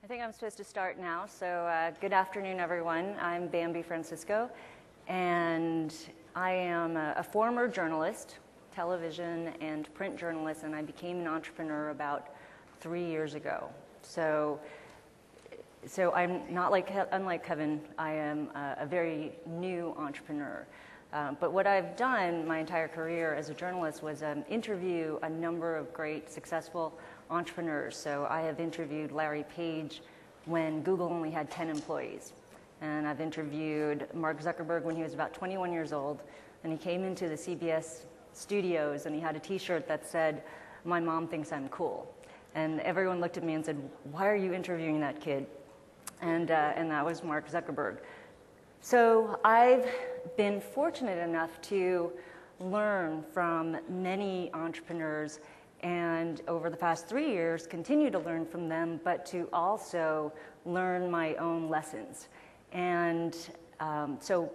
I think I'm supposed to start now, so good afternoon, everyone. I'm Bambi Francisco, and I am a former journalist, television and print journalist, and I became an entrepreneur about 3 years ago. So I'm not unlike Kevin, I am a very new entrepreneur. But what I've done my entire career as a journalist was interview a number of great, successful entrepreneurs. So I have interviewed Larry Page when Google only had 10 employees. And I've interviewed Mark Zuckerberg when he was about 21 years old. And he came into the CBS studios and he had a t-shirt that said, "My mom thinks I'm cool." And everyone looked at me and said, "Why are you interviewing that kid?" And that was Mark Zuckerberg. So I've been fortunate enough to learn from many entrepreneurs, and over the past 3 years continue to learn from them, but to also learn my own lessons. And so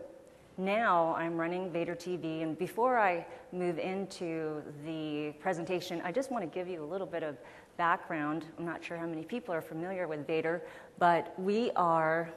now I'm running Vator TV, and before I move into the presentation, I just want to give you a little bit of background. I'm not sure how many people are familiar with Vator, but we are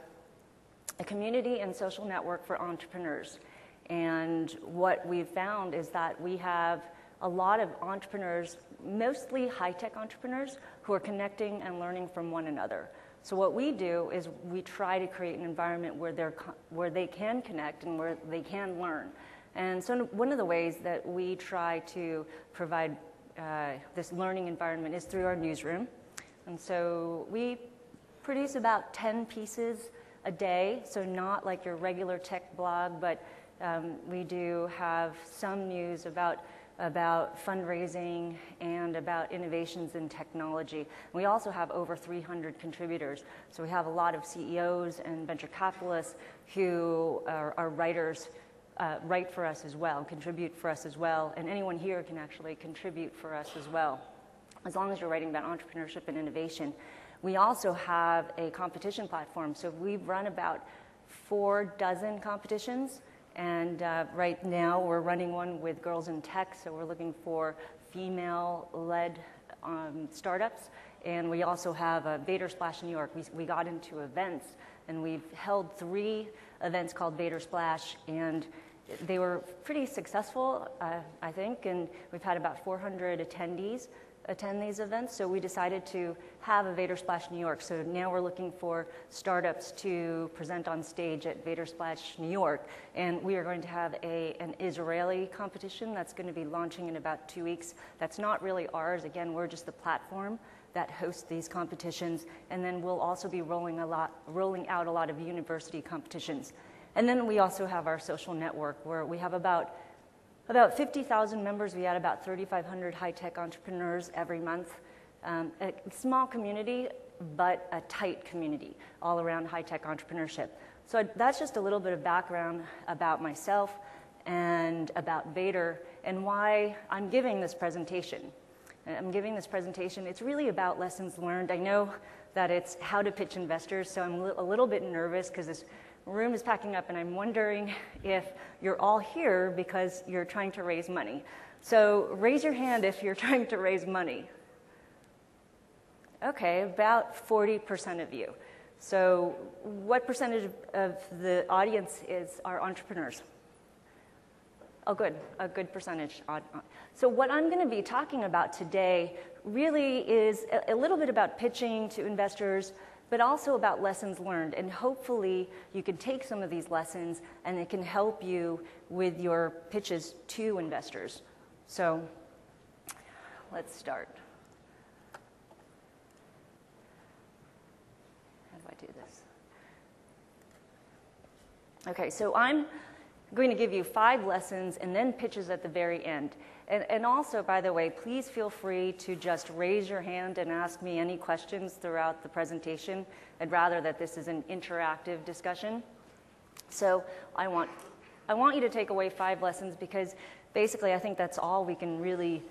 a community and social network for entrepreneurs. And what we've found is that we have a lot of entrepreneurs, mostly high-tech entrepreneurs, who are connecting and learning from one another. So what we do is we try to create an environment where they can connect and where they can learn. And so one of the ways that we try to provide this learning environment is through our newsroom. And so we produce about 10 pieces a day, so not like your regular tech blog, but we do have some news about fundraising and about innovations in technology. We also have over 300 contributors. So we have a lot of CEOs and venture capitalists who are writers, write for us as well, contribute for us as well, and anyone here can actually contribute for us as well, as long as you're writing about entrepreneurship and innovation. We also have a competition platform. So we've run about 4 dozen competitions. And right now we're running one with Girls in Tech. So we're looking for female-led startups. And we also have a Vator Splash New York. We got into events, and we've held 3 events called Vator Splash. And they were pretty successful, I think. And we've had about 400 attendees attend these events, so we decided to have a Vator Splash New York. So now we're looking for startups to present on stage at Vator Splash New York, and we are going to have an Israeli competition that's going to be launching in about 2 weeks. That's not really ours. Again, we're just the platform that hosts these competitions, and then we'll also be rolling out a lot of university competitions. And then we also have our social network, where we have about 50,000 members. We add about 3,500 high-tech entrepreneurs every month. A small community, but a tight community all around high-tech entrepreneurship. So that's just a little bit of background about myself and about Vator and why I'm giving this presentation. It's really about lessons learned. I know that it's how to pitch investors, so I'm a little bit nervous because this room is packing up, and I'm wondering if you're all here because you're trying to raise money. So raise your hand if you're trying to raise money. Okay, about 40% of you. So what percentage of the audience are entrepreneurs? Oh, good, a good percentage. So what I'm going to be talking about today really is a little bit about pitching to investors, but also about lessons learned. And hopefully you can take some of these lessons and it can help you with your pitches to investors. So let's start. How do I do this? Okay, so I'm going to give you 5 lessons and then pitches at the very end. And also, by the way, please feel free to just raise your hand and ask me any questions throughout the presentation. I'd rather that this is an interactive discussion. So I want you to take away 5 lessons, because basically I think that's all we can really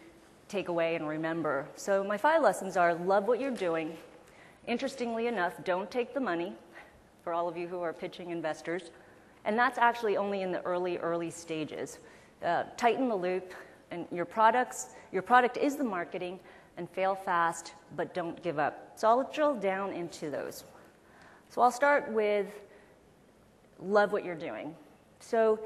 take away and remember. So my 5 lessons are: love what you're doing. Interestingly enough, don't take the money, for all of you who are pitching investors. And that's actually only in the early stages. Tighten the loop And your product is the marketing, and fail fast, but don't give up. So I'll drill down into those. So I'll start with love what you're doing. So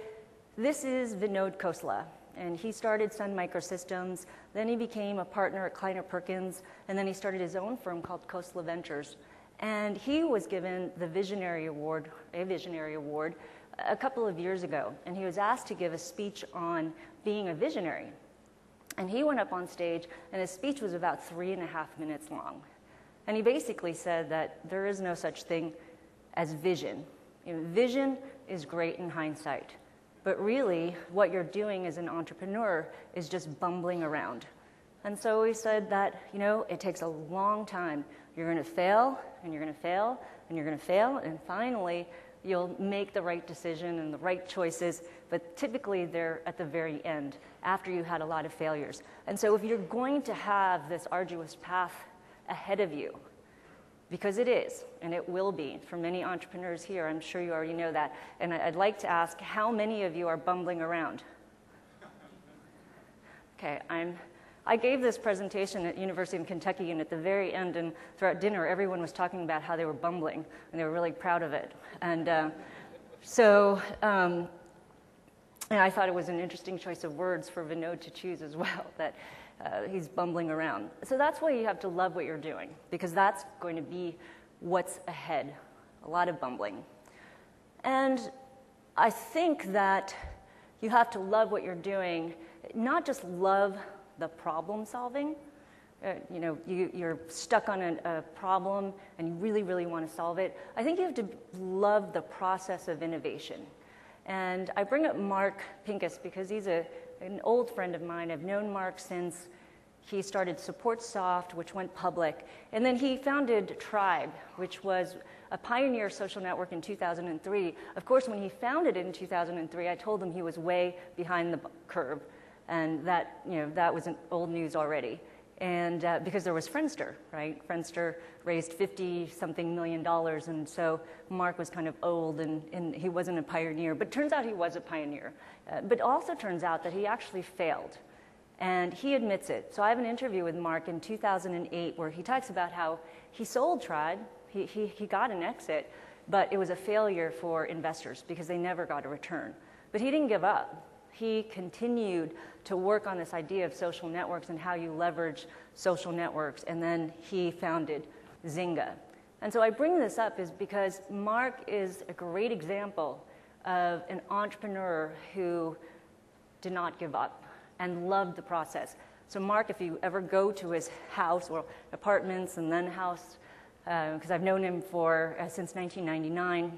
this is Vinod Khosla, and he started Sun Microsystems, then he became a partner at Kleiner Perkins, and then he started his own firm called Khosla Ventures. And he was given the Visionary Award, a couple of years ago, and he was asked to give a speech on being a visionary. And he went up on stage, and his speech was about 3.5 minutes long. And he basically said that there is no such thing as vision. Vision is great in hindsight, but really what you're doing as an entrepreneur is just bumbling around. And so he said that, it takes a long time. You're going to fail, and you're going to fail, and you're going to fail, and finally you'll make the right decision and the right choices, but typically they're at the very end, after you had a lot of failures. And so if you're going to have this arduous path ahead of you, because it is, and it will be, for many entrepreneurs here, I'm sure you already know that, and I'd like to ask, how many of you are bumbling around? Okay, I gave this presentation at University of Kentucky, and at the very end and throughout dinner, everyone was talking about how they were bumbling, and they were really proud of it. And and I thought it was an interesting choice of words for Vinod to choose as well, that he's bumbling around. So that's why you have to love what you're doing, because that's going to be what's ahead, a lot of bumbling. And I think that you have to love what you're doing, not just love the problem solving. You're stuck on a problem and you really, really want to solve it. I think you have to love the process of innovation. And I bring up Mark Pincus because he's an old friend of mine. I've known Mark since he started SupportSoft, which went public. And then he founded Tribe, which was a pioneer social network in 2003. Of course, when he founded it in 2003, I told him he was way behind the curve. And that, that was old news already. And because there was Friendster, right? Friendster raised $50-something million, and so Mark was kind of old, and he wasn't a pioneer. But turns out he was a pioneer. But also turns out that he actually failed, and he admits it. So I have an interview with Mark in 2008 where he talks about how he sold Tribe, he got an exit, but it was a failure for investors because they never got a return. But he didn't give up. He continued to work on this idea of social networks and how you leverage social networks, and then he founded Zynga. And so I bring this up is because Mark is a great example of an entrepreneur who did not give up and loved the process. So Mark, if you ever go to his house or apartments and then house, because I've known him since 1999,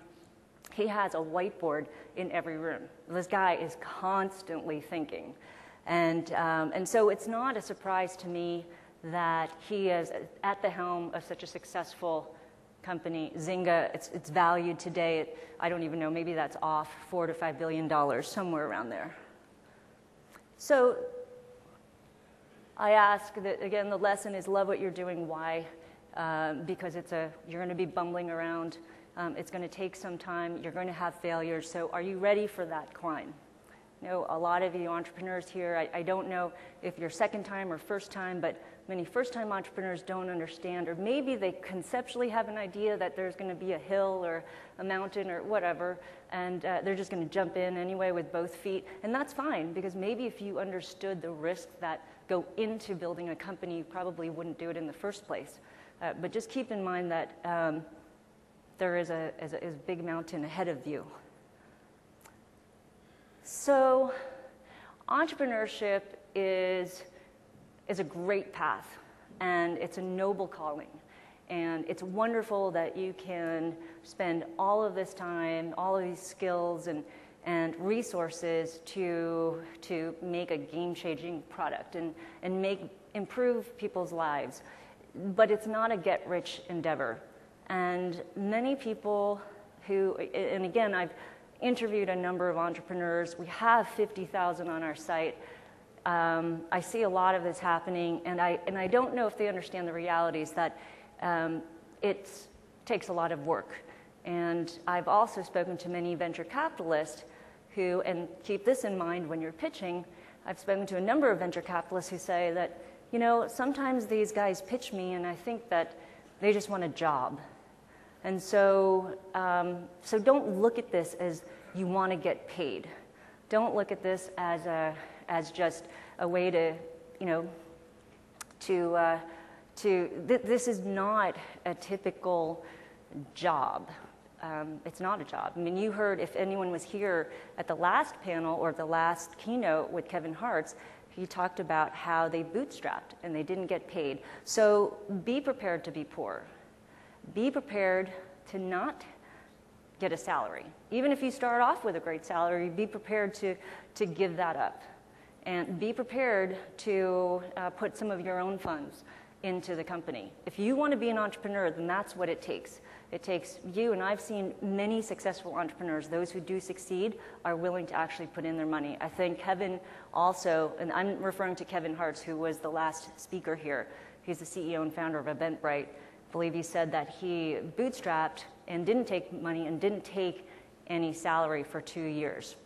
he has a whiteboard in every room. This guy is constantly thinking. And so it's not a surprise to me that he is at the helm of such a successful company. Zynga, it's valued today at, I don't even know, maybe that's off, $4 to $5 billion, somewhere around there. So I ask that, again, the lesson is love what you're doing. Why? Because you're going to be bumbling around. It's going to take some time. You're going to have failures. So are you ready for that climb? A lot of you entrepreneurs here, I don't know if you're second time or first time, but many first-time entrepreneurs don't understand, or maybe they conceptually have an idea that there's going to be a hill or a mountain or whatever, and they're just going to jump in anyway with both feet. And that's fine, because maybe if you understood the risks that go into building a company, you probably wouldn't do it in the first place. But just keep in mind that there is a big mountain ahead of you. So entrepreneurship is a great path, and it's a noble calling. And it's wonderful that you can spend all of this time, all of these skills and resources to make a game-changing product and improve people's lives. But it's not a get-rich endeavor. And many people and again, I've interviewed a number of entrepreneurs. We have 50,000 on our site. I see a lot of this happening, and I don't know if they understand the realities that it takes a lot of work. And I've also spoken to many venture capitalists who, and keep this in mind when you're pitching, I've spoken to a number of venture capitalists who say that, you know, sometimes these guys pitch me and I think that they just want a job. And so, so don't look at this as you want to get paid. Don't look at this as just a way to, you know, this is not a typical job. It's not a job. I mean, you heard, if anyone was here at the last panel or the last keynote with Kevin Hartz, he talked about how they bootstrapped and they didn't get paid. So be prepared to be poor. Be prepared to not get a salary. Even if you start off with a great salary, be prepared to give that up. And be prepared to put some of your own funds into the company. If you want to be an entrepreneur, then that's what it takes. It takes you, and I've seen many successful entrepreneurs, those who do succeed, are willing to actually put in their money. I think Kevin also, and I'm referring to Kevin Hartz, who was the last speaker here. He's the CEO and founder of Eventbrite. I believe he said that he bootstrapped and didn't take money and didn't take any salary for 2 years.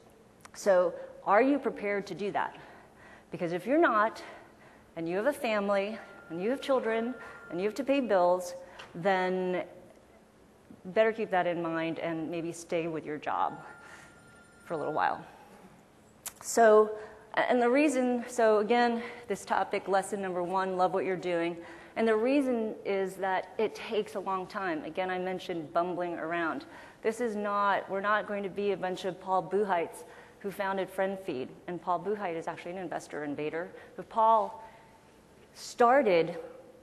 So are you prepared to do that? Because if you're not, and you have a family, and you have children, and you have to pay bills, then better keep that in mind and maybe stay with your job for a little while. So, and the reason, so again, this topic, lesson number 1, love what you're doing. And the reason is that it takes a long time. Again, I mentioned bumbling around. This is not, we're not going to be a bunch of Paul Buchheits who founded FriendFeed. And Paul Buchheit is actually an investor in Vator. But Paul started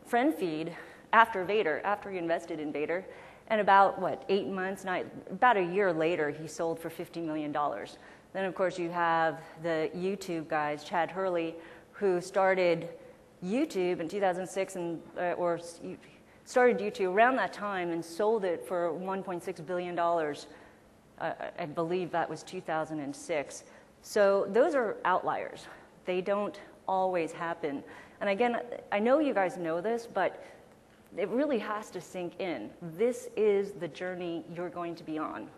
FriendFeed after Vator, after he invested in Vator. And about, 8 months, about a year later, he sold for $50 million. Then, of course, you have the YouTube guys, Chad Hurley, who started YouTube in 2006, or started YouTube around that time and sold it for $1.6 billion. I believe that was 2006. So those are outliers. They don't always happen. And again, I know you guys know this, but it really has to sink in. This is the journey you're going to be on.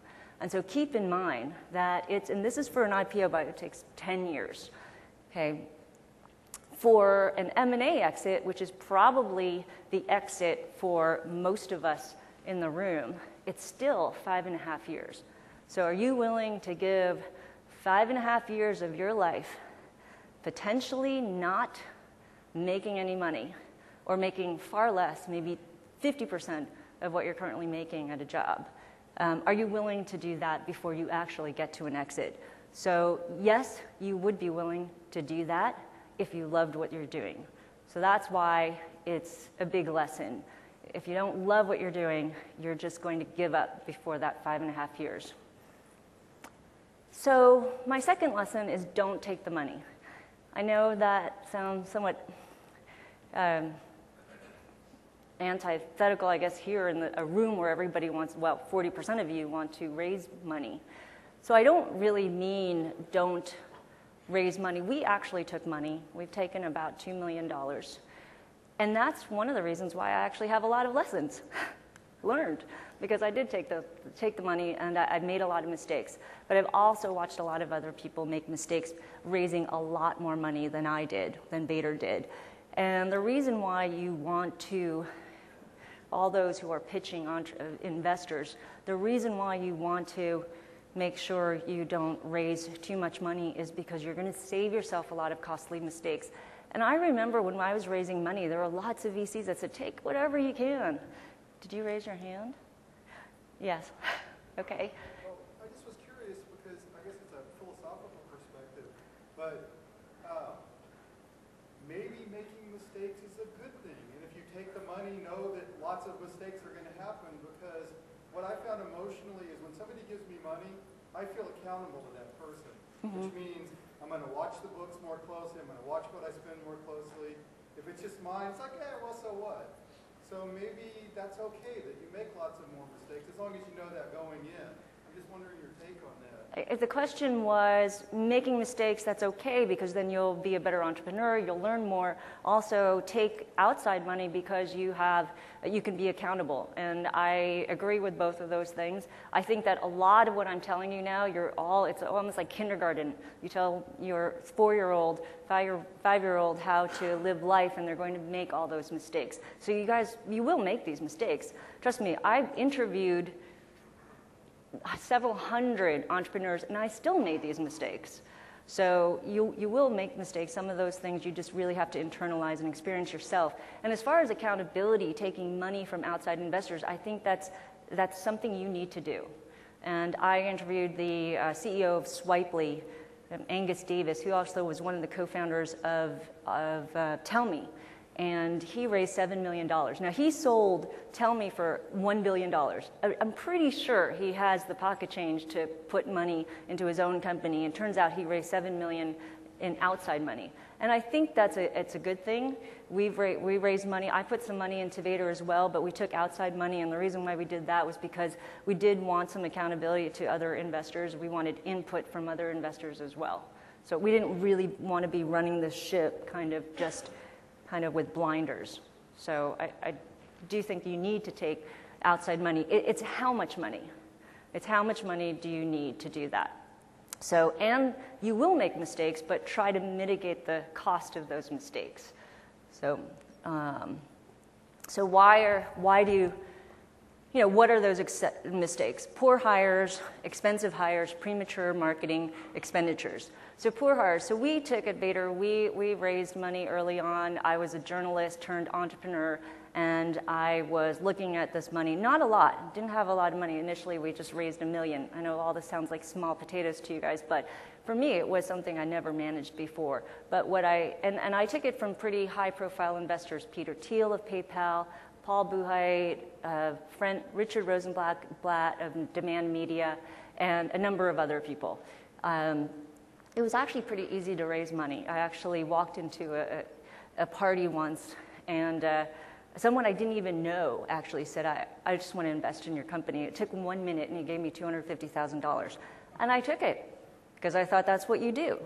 And so keep in mind that and this is for an IPO, but it takes 10 years, okay? For an M&A exit, which is probably the exit for most of us in the room, it's still 5.5 years. So are you willing to give 5.5 years of your life potentially not making any money, or making far less, maybe 50% of what you're currently making at a job? Are you willing to do that before you actually get to an exit? So yes, you would be willing to do that if you loved what you're doing. So that's why it's a big lesson. If you don't love what you're doing, you're just going to give up before that 5.5 years. So my second lesson is don't take the money. I know that sounds somewhat antithetical, I guess, here in a room where everybody wants, 40% of you want to raise money. So I don't really mean don't raise money. We actually took money. We've taken about $2 million. And that's one of the reasons why I actually have a lot of lessons learned, because I did take the money and I made a lot of mistakes. But I've also watched a lot of other people make mistakes raising a lot more money than I did, than Vator did. And the reason why you want to, all those who are pitching investors, the reason why you want to make sure you don't raise too much money is because you're going to save yourself a lot of costly mistakes. And I remember when I was raising money, there were lots of VCs that said, take whatever you can. Did you raise your hand? Yes. Okay. Well, I just was curious because I guess it's a philosophical perspective, but maybe making mistakes is a good thing. And if you take the money, know that lots of mistakes are going to happen, because what I found emotionally is when somebody gives me money, I feel accountable to that person, which means I'm going to watch the books more closely, I'm going to watch what I spend more closely. If it's just mine, it's like, well, so what? So maybe that's okay that you make lots of more mistakes, as long as you know that going in. I I'm just wondering your take on that. If the question was making mistakes, that's okay because then you'll be a better entrepreneur, you'll learn more. Also, take outside money because you can be accountable. And I agree with both of those things. I think that a lot of what I'm telling you now, it's almost like kindergarten. You tell your 4-year-old, 5-year-old how to live life, and they're going to make all those mistakes. So you will make these mistakes. Trust me, I've interviewed several hundred entrepreneurs, and I still made these mistakes. So you will make mistakes. Some of those things you just really have to internalize and experience yourself. And as far as accountability, taking money from outside investors, I think that's something you need to do. And I interviewed the CEO of Swipely, Angus Davis, who also was one of the co-founders of Tell Me. And he raised $7 million. Now, he sold Tell Me for $1 billion. I'm pretty sure he has the pocket change to put money into his own company, and turns out he raised $7 million in outside money. And I think it's a good thing. We raised money. I put some money into Vator as well, but we took outside money, and the reason why we did that was because we did want some accountability to other investors. We wanted input from other investors as well. So we didn't really want to be running the ship kind of with blinders. So I do think you need to take outside money. It's how much money. It's how much money do you need to do that. So, and you will make mistakes, but try to mitigate the cost of those mistakes. So, what are those mistakes? Poor hires, expensive hires, premature marketing expenditures. So poor hires. So we took at Vator, we raised money early on. I was a journalist turned entrepreneur, and I was looking at this money. Not a lot. Didn't have a lot of money. Initially, we just raised $1 million. I know all this sounds like small potatoes to you guys, but for me, it was something I never managed before. But and I took it from pretty high-profile investors: Peter Thiel of PayPal, Paul Buchheit, Richard Rosenblatt of Demand Media, and a number of other people. It was actually pretty easy to raise money. I actually walked into a party once, and someone I didn't even know actually said, I just want to invest in your company. It took 1 minute, and he gave me $250,000. And I took it, because I thought that's what you do.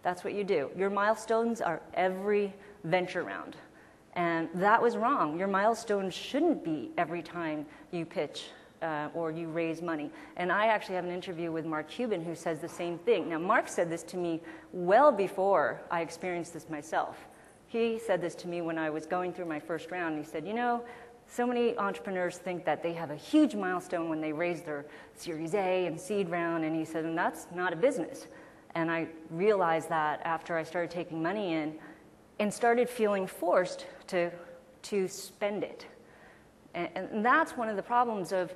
That's what you do. Your milestones are every venture round. And that was wrong. Your milestones shouldn't be every time you pitch or you raise money. And I actually have an interview with Mark Cuban who says the same thing. Now, Mark said this to me well before I experienced this myself. He said this to me when I was going through my first round. He said, so many entrepreneurs think that they have a huge milestone when they raise their Series A and seed round. And he said, and that's not a business. And I realized that after I started taking money in and started feeling forced to spend it. And that's one of the problems of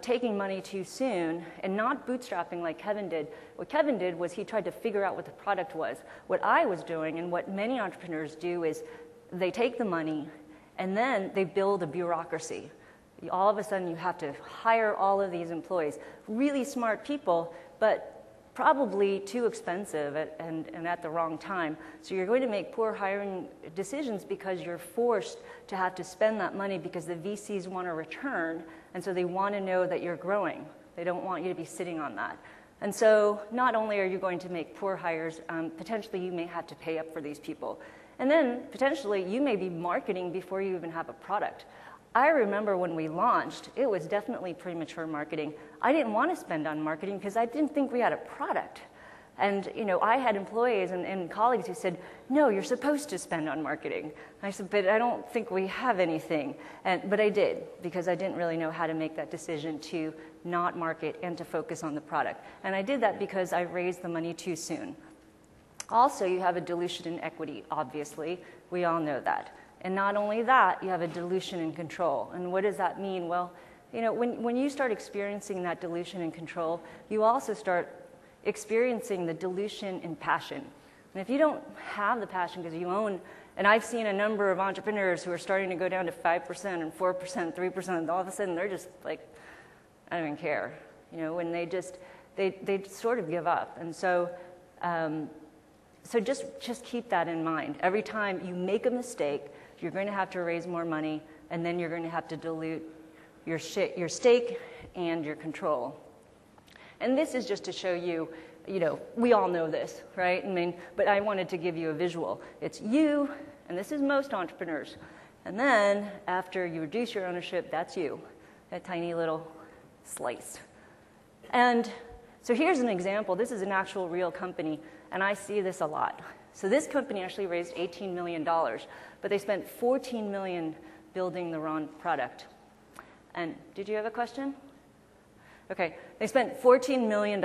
taking money too soon and not bootstrapping like Kevin did. What Kevin did was he tried to figure out what the product was. What I was doing, and what many entrepreneurs do, is they take the money and then they build a bureaucracy. All of a sudden you have to hire all of these employees, really smart people, but probably too expensive and at the wrong time. So you're going to make poor hiring decisions because you're forced to have to spend that money because the VCs want a return, and so they want to know that you're growing. They don't want you to be sitting on that. And so not only are you going to make poor hires, potentially you may have to pay up for these people. And then potentially you may be marketing before you even have a product. I remember when we launched, it was definitely premature marketing. I didn't want to spend on marketing because I didn't think we had a product. And I had employees and colleagues who said, no, you're supposed to spend on marketing. I said, but I don't think we have anything. But I did, because I didn't really know how to make that decision to not market and to focus on the product. And I did that because I raised the money too soon. Also, you have a dilution in equity, obviously. We all know that. And not only that, you have a dilution in control. And what does that mean? Well, when you start experiencing that dilution in control, you also start experiencing the dilution in passion. And if you don't have the passion because you own, and I've seen a number of entrepreneurs who are starting to go down to 5% and 4%, 3%, and all of a sudden they're just like, I don't even care. When they sort of give up. And so, so just keep that in mind. Every time you make a mistake, you're going to have to raise more money, and then you're going to have to dilute your stake and your control. And this is just to show you, we all know this, right? But I wanted to give you a visual. It's you, and this is most entrepreneurs. And then after you reduce your ownership, that's you, that tiny little slice. And so here's an example. This is an actual real company, and I see this a lot. So this company actually raised $18 million, but they spent $14 million building the wrong product. And did you have a question? Okay, they spent $14 million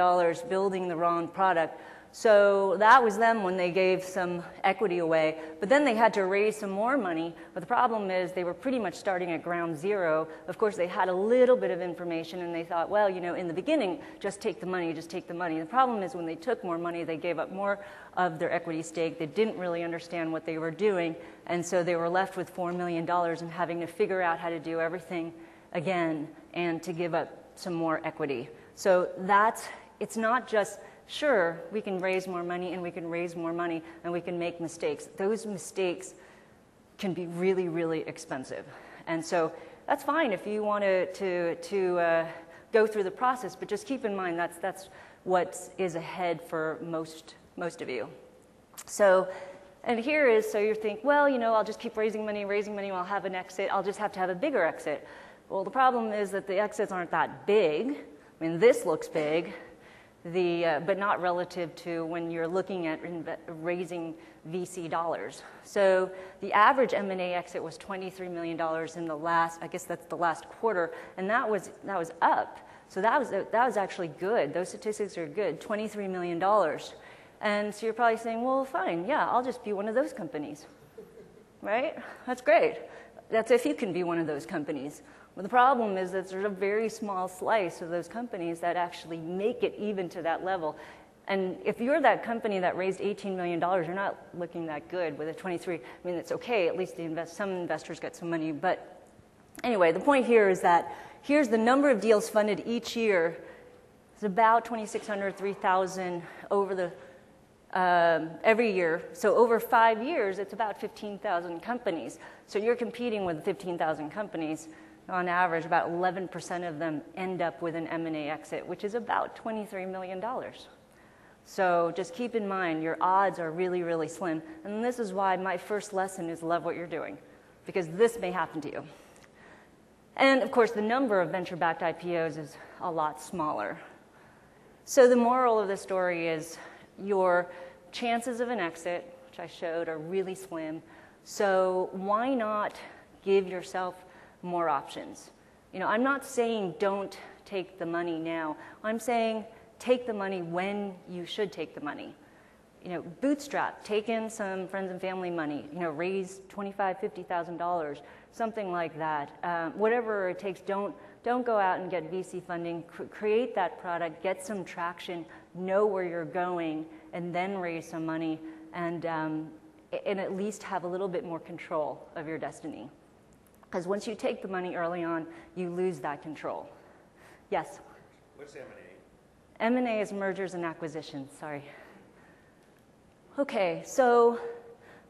building the wrong product. So that was them when they gave some equity away, but then they had to raise some more money. But the problem is they were pretty much starting at ground zero. Of course, they had a little bit of information, and they thought, well, in the beginning, just take the money, just take the money. The problem is when they took more money, they gave up more of their equity stake. They didn't really understand what they were doing, and so they were left with $4 million and having to figure out how to do everything again and to give up some more equity. So it's not just, sure, we can raise more money and we can raise more money and we can make mistakes. Those mistakes can be really, really expensive. And so that's fine if you want to go through the process, but just keep in mind that's what is ahead for most of you. So, and here is, so you think, well, I'll just keep raising money, I'll have an exit, I'll just have to have a bigger exit. Well, the problem is that the exits aren't that big. This looks big, but not relative to when you're looking at raising VC dollars. So the average M&A exit was $23 million in the last, I guess that's the last quarter, and that was up. So that was actually good. Those statistics are good, $23 million. And so you're probably saying, well, fine, yeah, I'll just be one of those companies, right? That's great. That's if you can be one of those companies. Well, the problem is that there's a very small slice of those companies that actually make it even to that level. And if you're that company that raised $18 million, you're not looking that good with a 23. It's okay. At least some investors get some money. But anyway, the point here is that here's the number of deals funded each year. It's about 2,600, 3,000 over the every year. So over 5 years, it's about 15,000 companies. So you're competing with 15,000 companies. On average, about 11% of them end up with an M&A exit, which is about $23 million. So just keep in mind, your odds are really, really slim. And this is why my first lesson is love what you're doing, because this may happen to you. And of course, the number of venture-backed IPOs is a lot smaller. So the moral of the story is your chances of an exit, which I showed, are really slim. So why not give yourself more options? I'm not saying don't take the money now. I'm saying take the money when you should take the money. Bootstrap, take in some friends and family money, raise $25,000, $50,000, something like that. Whatever it takes, don't go out and get VC funding. Create that product, get some traction, know where you're going, and then raise some money, and at least have a little bit more control of your destiny. Because once you take the money early on, you lose that control. Yes? What's M&A? M&A is mergers and acquisitions, sorry. Okay, so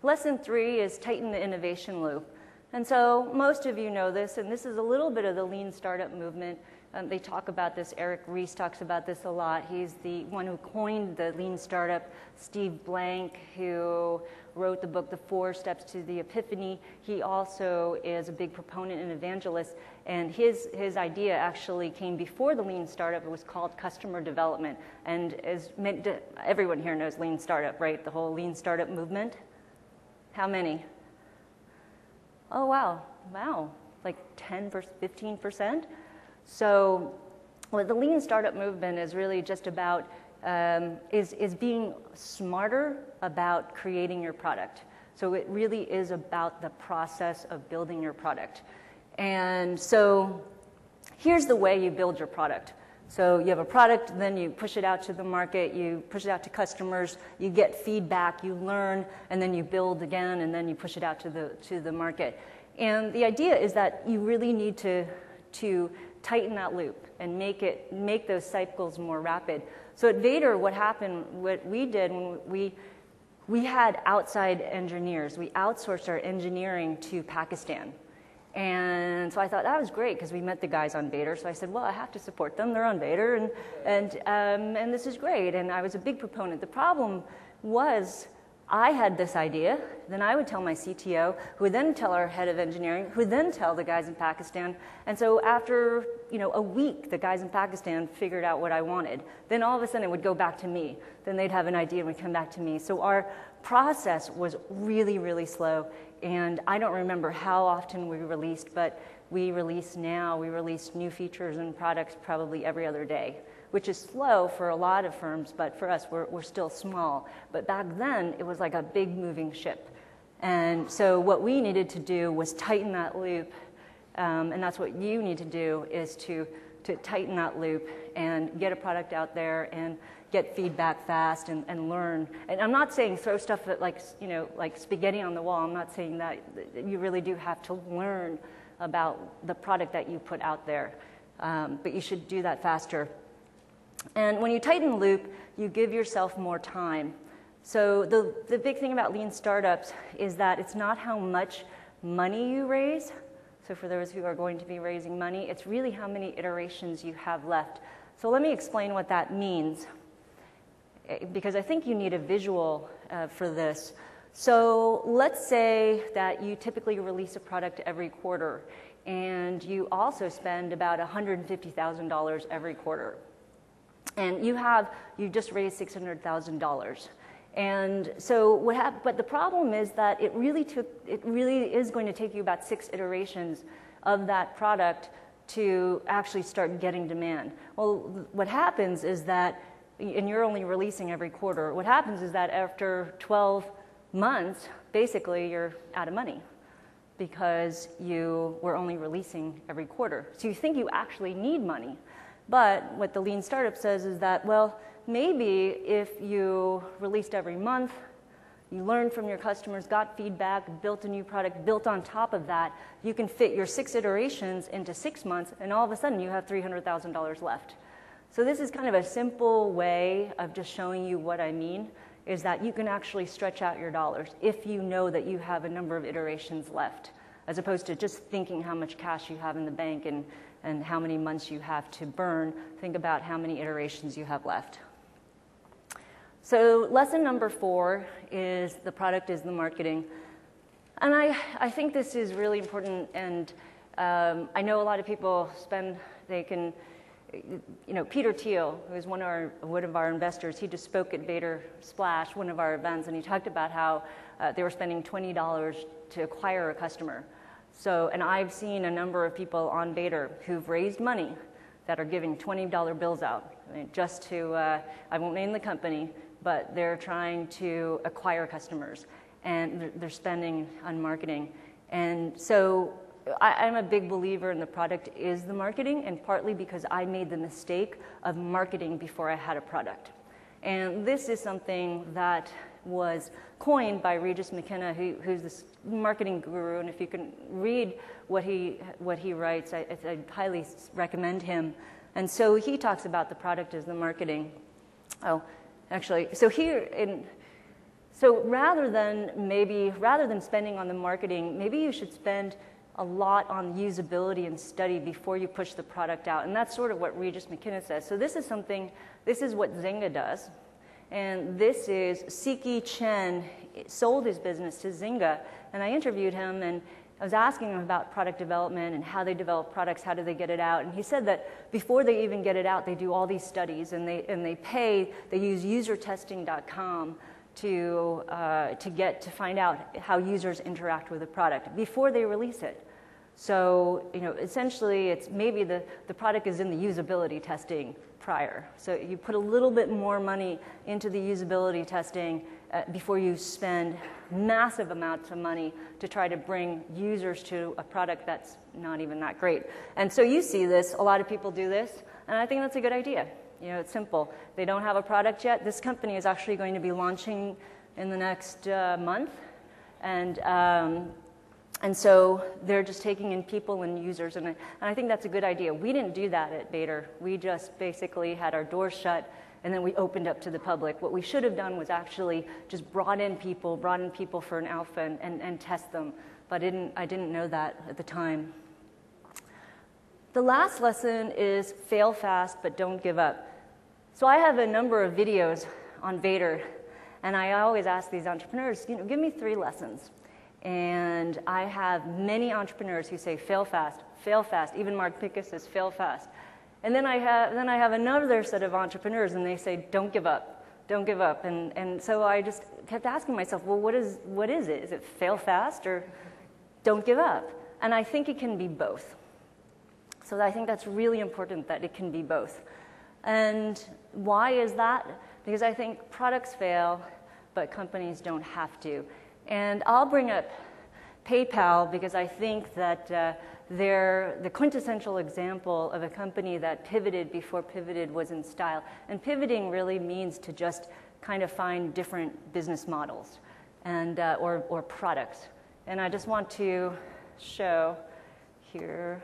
lesson 3 is tighten the innovation loop. And so most of you know this, and this is a little bit of the lean startup movement. They talk about this. Eric Ries talks about this a lot. He's the one who coined the lean startup. Steve Blank, who wrote the book, The 4 Steps to the Epiphany. He also is a big proponent and evangelist. And his idea actually came before the lean startup. It was called customer development. And everyone here knows lean startup, right? The whole lean startup movement. How many? Oh, wow. Wow. Like 10%, 15%? So what the lean startup movement is really just about is being smarter about creating your product. So it really is about the process of building your product. And so here's the way you build your product. So you have a product, then you push it out to the market, you push it out to customers, you get feedback, you learn, and then you build again, and then you push it out to the market. And the idea is that you really need to tighten that loop and make those cycles more rapid. So at Vator, what we did when we had outside engineers. We outsourced our engineering to Pakistan. And so I thought that was great because we met the guys on Vator. So I said, well, I have to support them. They're on Vator, and this is great. And I was a big proponent. The problem was I had this idea. Then I would tell my CTO, who would then tell our head of engineering, who would then tell the guys in Pakistan. And so after a week, the guys in Pakistan figured out what I wanted. Then all of a sudden it would go back to me. Then they'd have an idea and would come back to me. So our process was really, really slow. And I don't remember how often we released, but we release new features and products probably every other day, which is slow for a lot of firms, but for us, we're still small. But back then, it was like a big moving ship. And so what we needed to do was tighten that loop, and that's what you need to do, is to tighten that loop and get a product out there and get feedback fast and learn. And I'm not saying throw stuff at like spaghetti on the wall. I'm not saying that. You really do have to learn about the product that you put out there. But you should do that faster. And when you tighten the loop, you give yourself more time. So the big thing about lean startups is that it's not how much money you raise. So for those who are going to be raising money, it's really how many iterations you have left. So let me explain what that means, because I think you need a visual for this. So let's say that you typically release a product every quarter, and you also spend about $150,000 every quarter. And you just raised $600,000. And so but the problem is that it really is going to take you about 6 iterations of that product to actually start getting demand. Well, what happens is that, and you're only releasing every quarter, what happens is that after 12 months, basically you're out of money because you were only releasing every quarter. So you think you actually need money. But what the lean startup says is that, well, maybe if you released every month, you learned from your customers, got feedback, built a new product, built on top of that, you can fit your 6 iterations into 6 months, and all of a sudden you have $300,000 left. So this is kind of a simple way of just showing you what I mean, is that you can actually stretch out your dollars if you know that you have a number of iterations left, as opposed to just thinking how much cash you have in the bank and how many months you have to burn. Think about how many iterations you have left. So lesson number 4 is the product is the marketing. And I think this is really important, and I know a lot of people Peter Thiel, who is one of our investors, he just spoke at Vator Splash, one of our events, and he talked about how they were spending $20 to acquire a customer. So, and I've seen a number of people on Vator who've raised money that are giving $20 bills out, just to, I won't name the company, but they're trying to acquire customers, and they're spending on marketing. And so I'm a big believer in the product is the marketing, and partly because I made the mistake of marketing before I had a product. And this is something that was coined by Regis McKenna, who's this marketing guru, and if you can read what he writes, I highly recommend him. And so he talks about the product as the marketing. Oh, actually, so rather than spending on the marketing, maybe you should spend a lot on usability and study before you push the product out. And that's sort of what Regis McKenna says. So this is what Zynga does. And this is Siki Chen sold his business to Zynga. And I interviewed him, and I was asking him about product development and how they develop products, how do they get it out. And he said that before they even get it out, they do all these studies, and they use usertesting.com to find out how users interact with the product before they release it. So, essentially it's maybe the product is in the usability testing prior. So you put a little bit more money into the usability testing before you spend massive amounts of money to try to bring users to a product that's not even that great. And so you see this, a lot of people do this, and I think that's a good idea. It's simple. They don't have a product yet. This company is actually going to be launching in the next month. And so they're just taking in people and users. And I think that's a good idea. We didn't do that at Vator. We just basically had our doors shut, and then we opened up to the public. What we should have done was actually just brought in people for an alpha and test them but I didn't know that at the time. The last lesson is fail fast, but don't give up. So I have a number of videos on Vator, and I always ask these entrepreneurs, give me 3 lessons. And I have many entrepreneurs who say fail fast, even Mark Pincus says fail fast. And then I have another set of entrepreneurs, and they say don't give up, don't give up. And so I just kept asking myself, well, what is it? Is it fail fast or don't give up? And I think it can be both. So I think that's really important that it can be both. And why is that? Because I think products fail, but companies don't have to. And I'll bring up PayPal because I think that they're the quintessential example of a company that pivoted before pivoted was in style. And pivoting really means to just kind of find different business models and or products. And I just want to show here,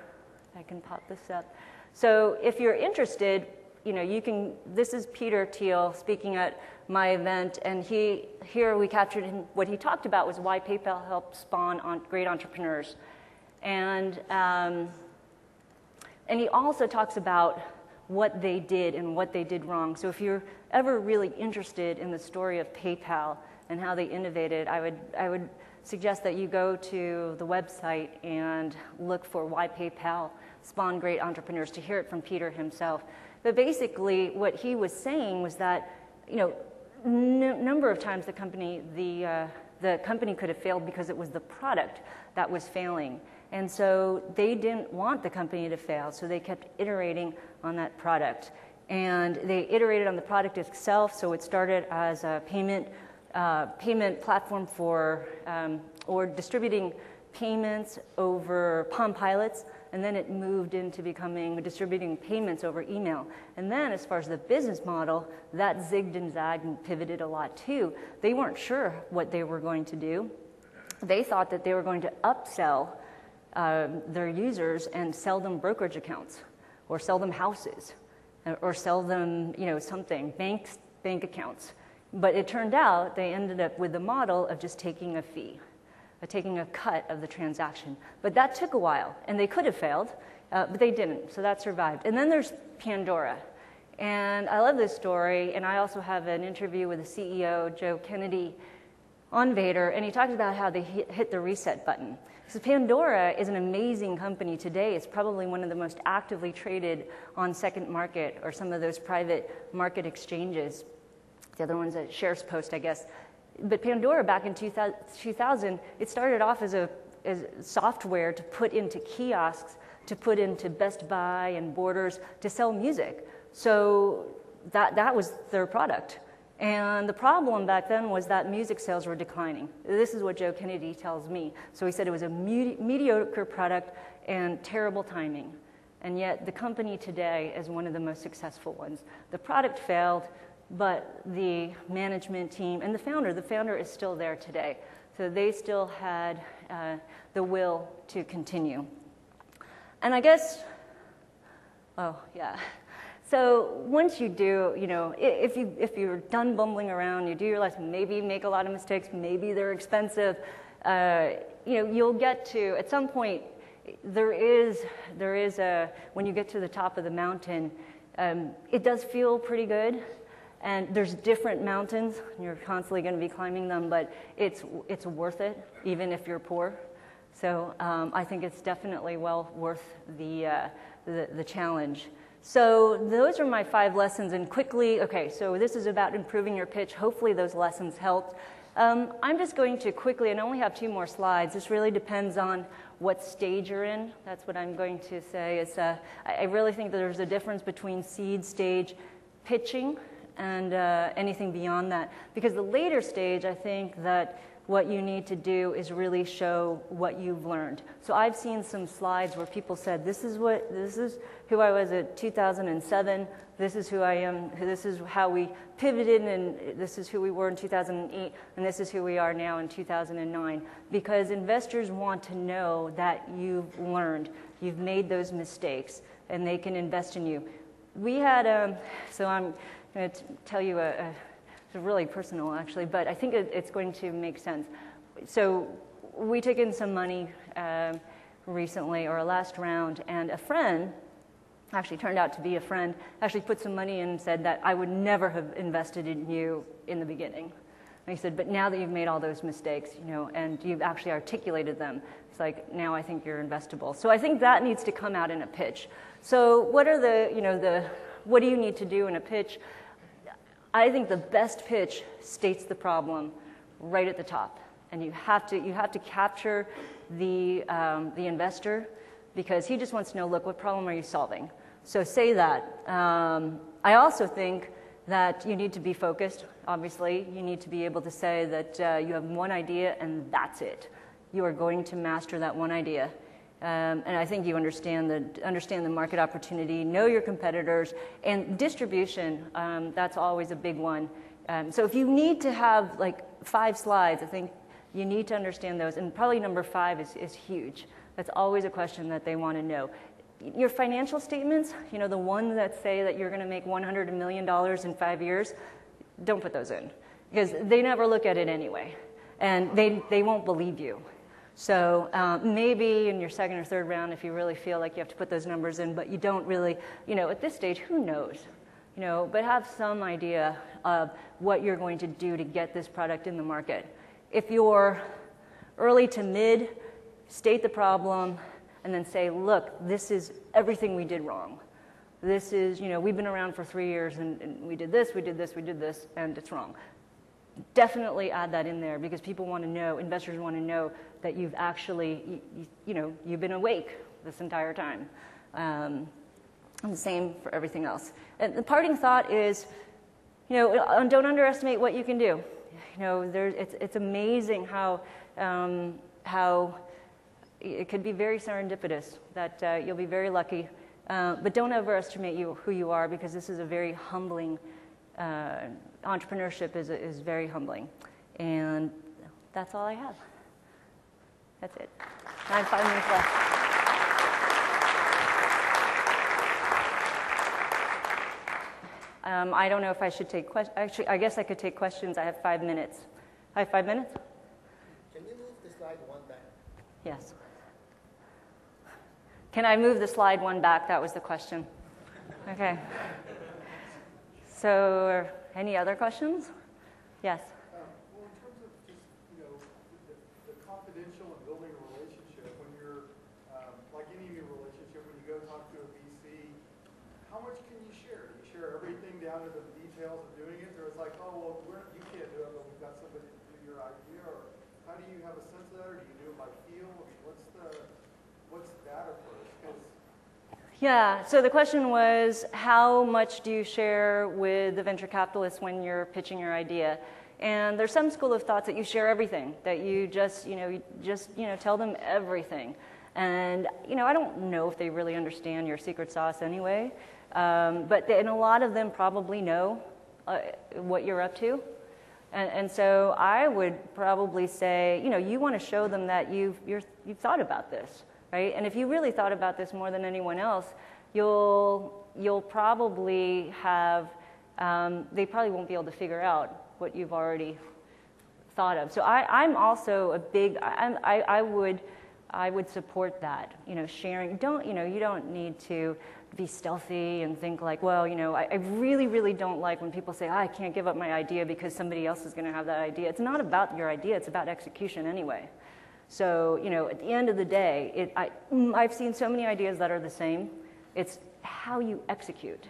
I can pop this up. So if you're interested, you can, this is Peter Thiel speaking at my event, and here we captured him. What he talked about was why PayPal helped spawn great entrepreneurs. And he also talks about what they did and what they did wrong. So if you're ever really interested in the story of PayPal and how they innovated, I would suggest that you go to the website and look for why PayPal spawned great entrepreneurs, to hear it from Peter himself. But basically, what he was saying was that, number of times the company could have failed because it was the product that was failing. And so they didn't want the company to fail, so they kept iterating on that product. And they iterated on the product itself, so it started as a payment platform for or distributing payments over Palm Pilots, and then it moved into becoming distributing payments over email. And then as far as the business model, that zigged and zagged and pivoted a lot too. They weren't sure what they were going to do. They thought that they were going to upsell their users and sell them brokerage accounts, or sell them houses, or sell them, something, bank accounts. But it turned out they ended up with the model of just taking a fee, taking a cut of the transaction. But that took a while, and they could have failed, but they didn't, so that survived. And then there's Pandora. And I love this story, and I also have an interview with the CEO, Joe Kennedy, on Vator, and he talks about how they hit the reset button. So Pandora is an amazing company today. It's probably one of the most actively traded on Second Market or some of those private market exchanges. The other one's at Shares Post, I guess. But Pandora, back in 2000, it started off as software to put into kiosks, to put into Best Buy and Borders to sell music. So that was their product. And the problem back then was that music sales were declining. This is what Joe Kennedy tells me. So he said it was a mediocre product and terrible timing. And yet the company today is one of the most successful ones. The product failed, but the management team and the founder is still there today. So they still had the will to continue. And I guess, so once you do, if you're done bumbling around, you do your lesson, maybe you make a lot of mistakes, maybe they're expensive, you'll get to, at some point, there is when you get to the top of the mountain, it does feel pretty good. And there's different mountains, and you're constantly going to be climbing them, but it's worth it, even if you're poor. So I think it's definitely well worth the challenge. So those are my 5 lessons, and quickly, okay, so this is about improving your pitch. Hopefully those lessons helped. I'm just going to quickly, and I only have 2 more slides. This really depends on what stage you're in. That's what I'm going to say. I really think that there's a difference between seed stage pitching and anything beyond that. Because the later stage, I think that what you need to do is really show what you've learned. So I've seen some slides where people said, this is who I was at 2007, this is who I am, this is how we pivoted, and this is who we were in 2008, and this is who we are now in 2009. Because investors want to know that you've learned, you've made those mistakes, and they can invest in you. We had, so I'm going to tell you it's really personal, actually, but I think it's going to make sense. So we took in some money recently, or last round, and a friend, actually turned out to be a friend, actually put some money in and said that I would never have invested in you in the beginning. And he said, but now that you've made all those mistakes, and you've actually articulated them, it's like, now I think you're investable. So I think that needs to come out in a pitch. So what are what do you need to do in a pitch? I think the best pitch states the problem right at the top. And you have to capture the investor, because he just wants to know, look, what problem are you solving? So say that. I also think that you need to be focused, obviously. You need to be able to say that you have one idea and that's it. You are going to master that one idea. And I think you understand the market opportunity, know your competitors, and distribution, that's always a big one. So if you need to have like 5 slides, I think you need to understand those. And probably number 5 is huge. That's always a question that they want to know. Your financial statements, the ones that say that you're going to make $100 million in 5 years, don't put those in, because they never look at it anyway, and they won't believe you. So maybe in your second or third round, if you really feel like you have to put those numbers in, but you don't really, at this stage, who knows? But have some idea of what you're going to do to get this product in the market. If you're early to mid, state the problem, and then say, look, this is everything we did wrong. This is, we've been around for 3 years, and we did this, we did this, we did this, and it's wrong. Definitely add that in there, because people want to know, investors want to know that you've actually, you've been awake this entire time. And the same for everything else. And the parting thought is, don't underestimate what you can do. It's amazing how it could be very serendipitous, that you'll be very lucky. But don't overestimate who you are, because this is a very humbling, entrepreneurship is very humbling. And that's all I have. That's it. I have 5 minutes left. I don't know if I should take questions. Actually, I guess I could take questions. I have 5 minutes. I have 5 minutes? Can you move the slide 1 back? Yes. Can I move the slide 1 back? That was the question. Okay. So, any other questions? Yes. Well, in terms of just, the confidential and building a relationship, when you're, like any new relationship, when you go talk to a VC, how much can you share? Do you share everything down to the details of doing it? Or it's like, oh, well, you can't do it, but we've got somebody to do your idea? Or how do you have a sense of that? Or do you do it by feel? I mean, what's that approach? Yeah, so the question was, how much do you share with the venture capitalists when you're pitching your idea? And there's some school of thoughts that you share everything, that you just tell them everything. And, I don't know if they really understand your secret sauce anyway, and a lot of them probably know what you're up to. And so I would probably say, you want to show them that you've thought about this. Right? And if you really thought about this more than anyone else, you'll probably have, they probably won't be able to figure out what you've already thought of. So I'm also a big, I would support that, sharing. You don't need to be stealthy and think like, well, I really, really don't like when people say, I can't give up my idea because somebody else is going to have that idea. It's not about your idea, it's about execution anyway. So, at the end of the day, I've seen so many ideas that are the same. It's how you execute,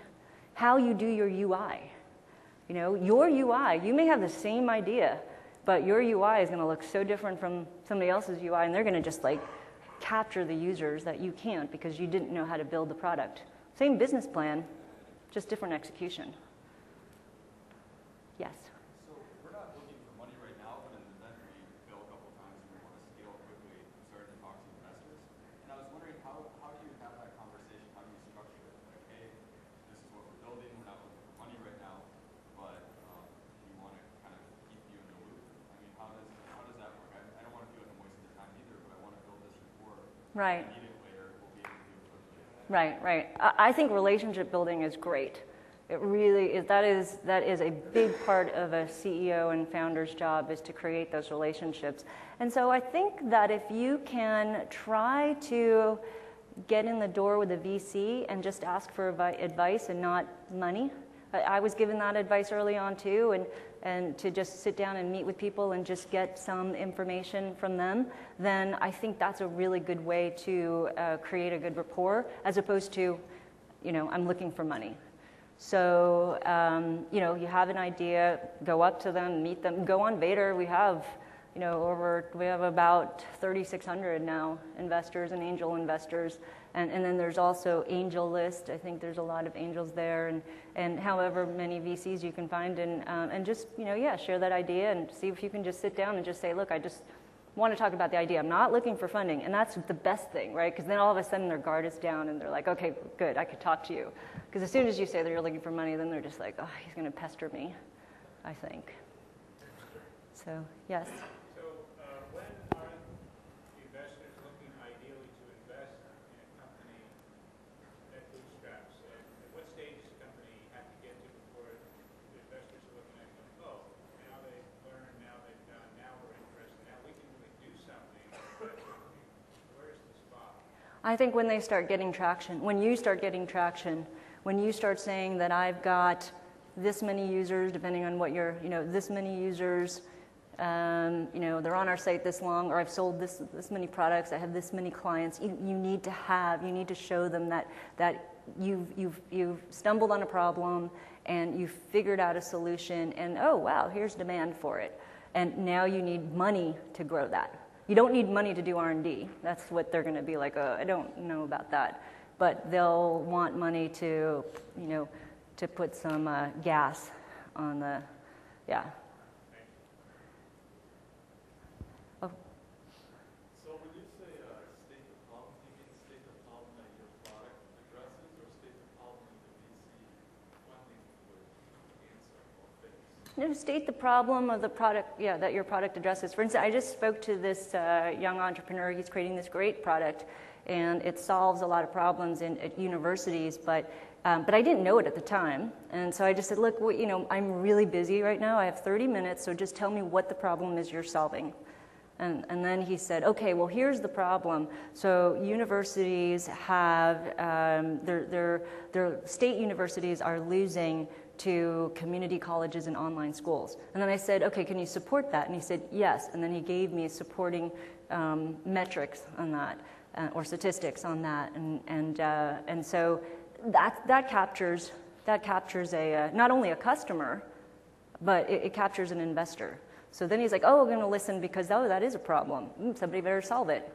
how you do your UI. Your UI, you may have the same idea, but your UI is going to look so different from somebody else's UI, and they're going to just capture the users that you can't because you didn't know how to build the product. Same business plan, just different execution. Yes? So we're not looking for money right now, but in the event we fail a couple of times and we want to scale quickly, we start to talk to investors. And I was wondering, how do you have that conversation? How do you structure it? Like, hey, this is what we're building. We're not looking for money right now, but we want to kind of keep you in the loop. I mean, how does that work? I don't want to feel like I'm wasting your time either, but I want to build this rapport. Right. If I need it later, we'll be able to do it quickly. Right. I think relationship building is great. It really is. That is a big part of a CEO and founder's job, is to create those relationships. And so I think that if you can try to get in the door with a VC and just ask for advice and not money. I was given that advice early on too, and to just sit down and meet with people and just get some information from them, then I think that's a really good way to create a good rapport, as opposed to, I'm looking for money. So, you have an idea, go up to them, meet them, go on Vator. We have, we have about 3,600 now investors and angel investors. And then there's also Angel List. I think there's a lot of angels there, and however many VCs you can find, and just, share that idea and see if you can just sit down and just say, look, I just want to talk about the idea. I'm not looking for funding. And that's the best thing, right? Because then all of a sudden their guard is down and they're like, okay, good, I could talk to you. Because as soon as you say that you're looking for money, then they're just like, oh, he's going to pester me, I think. So, yes? So when are investors looking ideally to invest in a company that bootstraps? At what stage does the company have to get to before the investors are looking at them, oh, now they've learned, now they've done, now we're interested, now we can really do something. Where's the spot? I think when they start getting traction, when you start getting traction, when you start saying that I've got this many users, depending on what you're, this many users, they're on our site this long, or I've sold this many products, I have this many clients. You need to show them that you've stumbled on a problem and you've figured out a solution, and oh wow, here's demand for it. And now you need money to grow that. You don't need money to do R&D. That's what they're going to be like, I don't know about that. But they'll want money to, to put some gas on the, yeah. Oh. So when you say state the problem, do you mean state the problem that your product addresses, or state the problem that the VC funding would answer or fix? No, state the problem of the product, that your product addresses. For instance, I just spoke to this young entrepreneur. He's creating this great product, and it solves a lot of problems at universities, but I didn't know it at the time. And so I just said, look, I'm really busy right now. I have 30 minutes, so just tell me what the problem is you're solving. And then he said, okay, well, here's the problem. So universities have, their state universities are losing to community colleges and online schools. And then I said, okay, can you support that? And he said, yes. And then he gave me supporting metrics on that, or statistics on that. And so that captures a, not only a customer, but it captures an investor. So then he's like, oh, we're going to listen because, that is a problem. Somebody better solve it.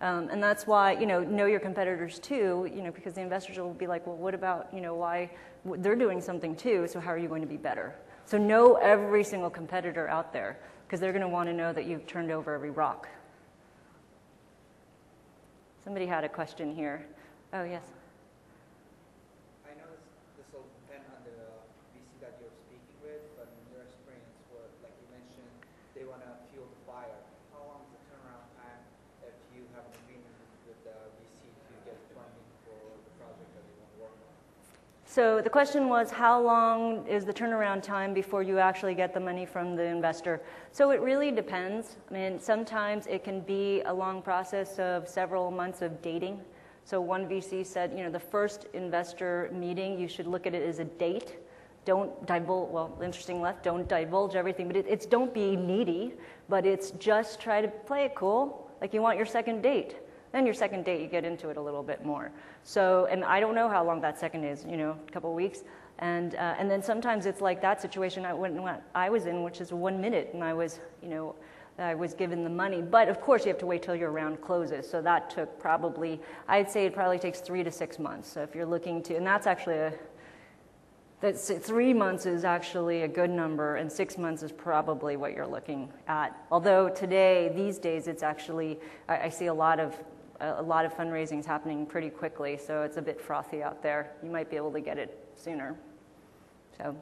And that's why, know your competitors too, because the investors will be like, well, what about, why they're doing something too, so how are you going to be better? So know every single competitor out there, because they're going to want to know that you've turned over every rock. Somebody had a question here. Oh, yes. I know this will depend on the VC that you're speaking with, but in your experience, like you mentioned, they want to fuel the fire. How long is the turnaround time if you have an agreement with the VC to get funding for the project that you want to work on? So the question was, how long is the turnaround time before you actually get the money from the investor? So it really depends. I mean, sometimes it can be a long process of several months of dating. So one VC said, the first investor meeting, you should look at it as a date. Don't divulge, well, interesting left, don't divulge everything, but it's don't be needy, but it's just try to play it cool, like you want your second date. Then your second date, you get into it a little bit more. So, and I don't know how long that second is, a couple of weeks. And then sometimes it's like that situation I was in, which is 1 minute, and I was given the money. But of course, you have to wait till your round closes. So that took probably, I'd say it probably takes 3 to 6 months. So if you're looking to, and that's actually 3 months is actually a good number, and 6 months is probably what you're looking at. Although today, these days, it's actually, I see a lot of fundraisings happening pretty quickly, so it's a bit frothy out there. You might be able to get it sooner. So. There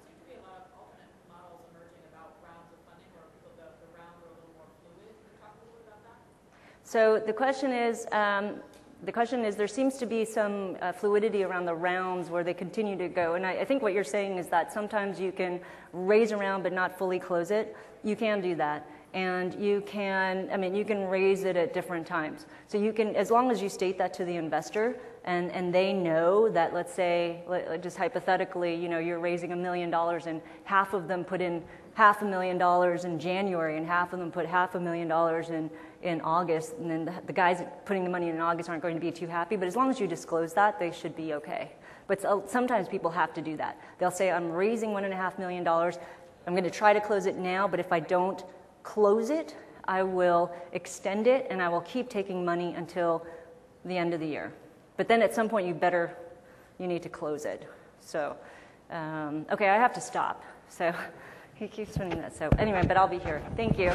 seem to be a lot of alternate models emerging about rounds of funding, where the rounds are a little more fluid. Can you talk a little bit about that? So the question is, The question is, there seems to be some fluidity around the rounds where they continue to go. And I think what you're saying is that sometimes you can raise a round but not fully close it. You can do that. And you can raise it at different times. So you can, as long as you state that to the investor and they know that, let's say, just hypothetically, you're raising $1 million and half of them put in $500,000 in January and half of them put $500,000 in August, and then the guys putting the money in August aren't going to be too happy, but as long as you disclose that, they should be okay. But sometimes people have to do that. They'll say, I'm raising $1.5 million, I'm going to try to close it now, but if I don't close it, I will extend it, and I will keep taking money until the end of the year. But then at some point, you need to close it. So, okay, I have to stop. So he keeps doing that. So anyway, but I'll be here. Thank you.